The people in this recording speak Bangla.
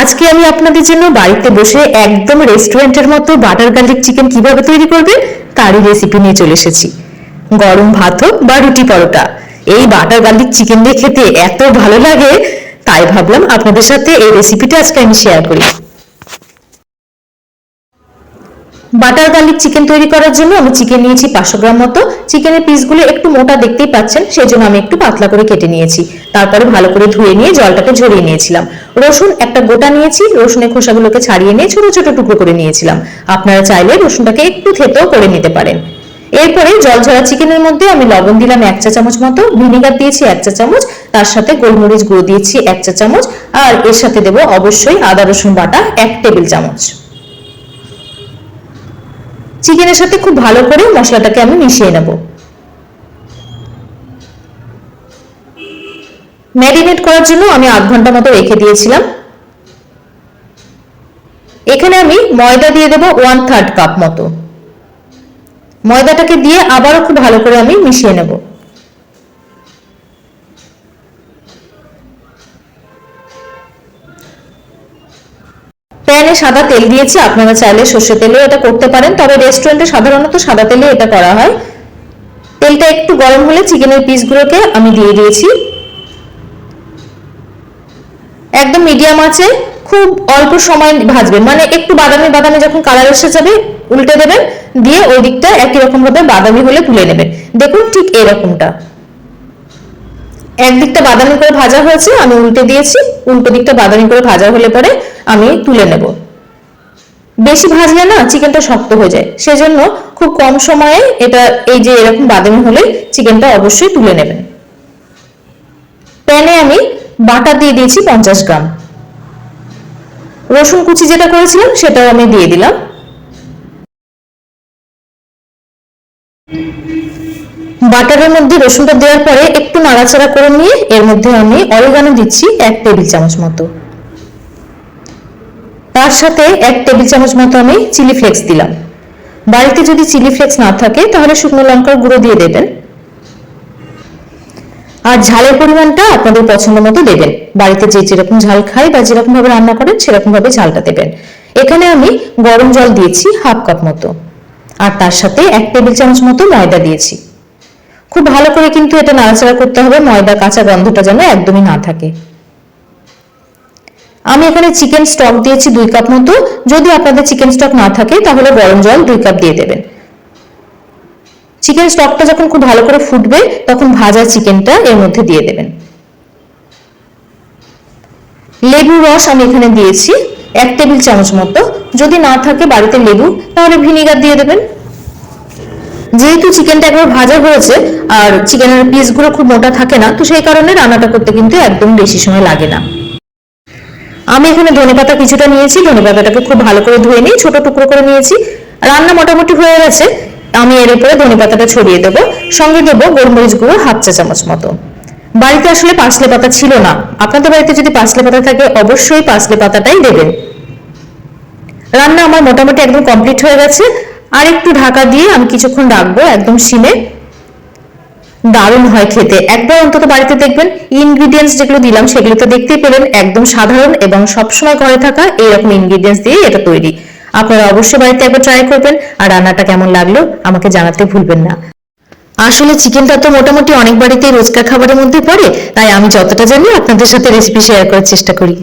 আজকে আমি আপনাদের জন্য বাড়িতে বসে একদম রেস্টুরেন্টের মতো বাটার গার্লিক চিকেন কিভাবে তৈরি করবেন তারই রেসিপি নিয়ে চলে এসেছি। গরম ভাত হোক বা রুটি পরোটা, এই বাটার গার্লিক চিকেন দিয়ে খেতে এত ভালো লাগে, তাই ভাবলাম আপনাদের সাথে এই রেসিপিটা আজকে আমি শেয়ার করি। বাটার গার্লিক চিকেন তৈরি করার জন্য আমি চিকেন নিয়েছি 500 গ্রাম মতো। চিকেনের পিসগুলো একটু মোটা দেখতেই পাচ্ছেন, সেই জন্য আমি একটু পাতলা করে কেটে নিয়েছি। তারপরে ভালো করে ধুয়ে নিয়ে জলটাকে ঝরিয়ে নিয়েছিলাম। রসুন একটা গোটা নিয়েছি, রসুনের খোসাগুলোকে ছাড়িয়ে নিয়ে ছোট ছোট টুকরো করে নিয়েছিলাম। আপনারা চাইলে রসুনটাকে একটু থেতেও করে নিতে পারেন। এরপরে জল ঝরা চিকেনের মধ্যে আমি লবণ দিলাম 1 চা চামচ মতো, ভিনেগার দিয়েছি 1 চা চামচ, তার সাথে গোলমরিচ গুঁড়ো দিয়েছি 1 চা চামচ, আর এর সাথে দেবো অবশ্যই আদা রসুন বাটা 1 টেবিল চামচ। চিকেনের সাথে খুব ভালো করে মশলাটাকে আমি মিশিয়ে নেব। ম্যারিনেট করার জন্য আমি আধ ঘন্টা মতো রেখে দিয়েছিলাম। এখানে আমি ময়দা দিয়ে দেবো 1/3 কাপ মতো। ময়দাটাকে দিয়ে আবারও খুব ভালো করে আমি মিশিয়ে নেব। প্যানে সাদা তেল দিয়েছি, আপনারা চাইলে সর্ষে তেলেও এটা করতে পারেন, তবে রেস্টুরেন্টে সাধারণত সাদা তেলে এটা করা হয়। তেলটা একটু গরম হলে চিকেনের পিসগুলোকে আমি দিয়ে দিয়েছি। একদম মিডিয়াম আঁচে খুব অল্প সময় ভাজবেন, মানে একটু বাদামি বাদামি যখন কালার এসে যাবে উল্টে দেবেন, দিয়ে ওই দিকটা একই রকম ভাবে বাদামি হলে তুলে নেবেন। দেখুন ঠিক এরকমটা, একদিকটা বাদামি করে ভাজা হয়েছে, আমি উল্টে দিয়েছি। উল্টো দিকটা বাদামি করে ভাজা হলে পরে আমি তুলে নেব। বেশি ভাজলে না চিকেনটা শক্ত হয়ে যায়, সেজন্য খুব কম সময়ে এটা এই যে এরকম বাদামি হলে চিকেনটা অবশ্যই তুলে নেবেন। প্যানে আমি বাটার দিয়ে দিয়েছি 50 গ্রাম। রসুন কুচি যেটা করেছিলাম সেটাও আমি দিয়ে দিলাম। বাটারের মধ্যে রসুনটা দেওয়ার পরে একটু নাড়াচাড়া করে নিয়ে এর মধ্যে আমি অরিগানো দিচ্ছি 1 টেবিল চামচ মতো। তার সাথে 1 টেবিল চামচ মতো আমি চিলি ফ্লেক্স দিলাম। বাড়িতে যদি চিলি ফ্লেক্স না থাকে তাহলে শুকনো লঙ্কার গুঁড়ো দিয়ে দেবেন। আর ঝালের পরিমাণটা আপনাদের পছন্দ মতো দেবেন, বাড়িতে যে যেরকম ঝাল খাই বা যেরকম ভাবে রান্না করেন সেরকম ভাবে ঝালটা দেবেন। এখানে আমি গরম জল দিয়েছি 1/2 কাপ মতো, আর তার সাথে 1 টেবিল চামচ মতো ময়দা দিয়েছি। খুব ভালো করে কিন্তু এটা নাড়াচাড়া করতে হবে, ময়দা কাঁচা গন্ধটা যেন একদমই না থাকে। আমি এখানে চিকেন স্টক দিয়েছি 2 কাপ মতো। যদি আপনাদের চিকেন স্টক না থাকে তাহলে গরম জল 2 কাপ দিয়ে দেবেন। চিকেন স্টকটা যখন খুব ভালো করে ফুটবে তখন ভাজা চিকেনটা এর মধ্যে দিয়ে দেবেন। লেবুর রস আমি এখানে দিয়েছি 1 টেবিল চামচ মতো। যদি না থাকে বাড়িতে লেবু তাহলে ভিনেগার দিয়ে দেবেন। যেহেতু চিকেনটা একবার ভাজা হয়েছে আর চিকেনের পিসগুলো খুব মোটা থাকে না, তো সেই কারণে রান্নাটা করতে কিন্তু একদম বেশি সময় লাগে না। আমি এখানে ধনেপাতা কিছুটা নিয়েছি, ধনেপাতাটাকে খুব ভালো করে ধুয়ে নিয়ে ছোট টুকরো করে নিয়েছি। রান্না মোটামুটি হয়ে গেছে, আমি এর উপরে ধনেপাতাটা ছড়িয়ে দেবো। সঙ্গে দেবো গোলমরিচ গুঁড়ো 1/2 চা চামচ মতো। বাড়িতে আসলে পার্সলে পাতা ছিল না, আপনাদের বাড়িতে যদি পার্সলে পাতা থাকে অবশ্যই পার্সলে পাতাটাই দেবেন। রান্না আমার মোটামুটি একদম কমপ্লিট হয়ে গেছে। আর একটু ঢাকা দিয়ে আমি কিছুক্ষণ রাখবো একদম সিমে। দারুণ হয় খেতে, একবার অন্তত বাড়িতে দেখবেন। ইনগ্রিডিয়েন্টস যেগুলো দিলাম সেগুলো তো দেখতেই পেলেন, একদম সাধারণ এবং সবসময় ঘরে থাকা এইরকম ইনগ্রিডিয়েন্টস দিয়ে এটা তৈরি। আপনারা অবশ্যই বাড়িতে একবার ট্রাই করবেন, আর রান্নাটা কেমন লাগলো আমাকে জানাতে ভুলবেন না। আসলে চিকেনটা তো মোটামুটি অনেক বাড়িতেই রোজকার খাবারের মধ্যে পড়ে, তাই আমি যতটা জানি আপনাদের সাথে রেসিপি শেয়ার করার চেষ্টা করি।